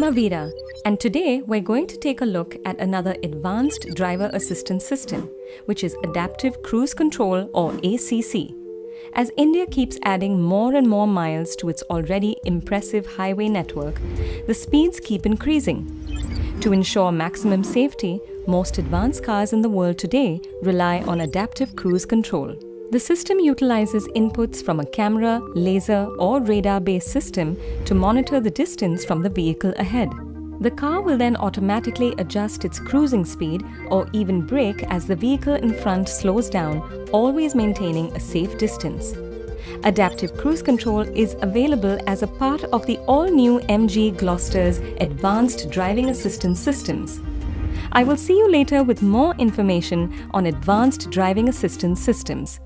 Avira, and today we're going to take a look at another advanced driver assistance system, which is Adaptive Cruise Control or ACC. As India keeps adding more and more miles to its already impressive highway network, the speeds keep increasing. To ensure maximum safety, most advanced cars in the world today rely on adaptive cruise control. The system utilizes inputs from a camera, laser, or radar-based system to monitor the distance from the vehicle ahead. The car will then automatically adjust its cruising speed or even brake as the vehicle in front slows down, always maintaining a safe distance. Adaptive Cruise Control is available as a part of the all-new MG Gloster's advanced driving assistance systems. I will see you later with more information on advanced driving assistance systems.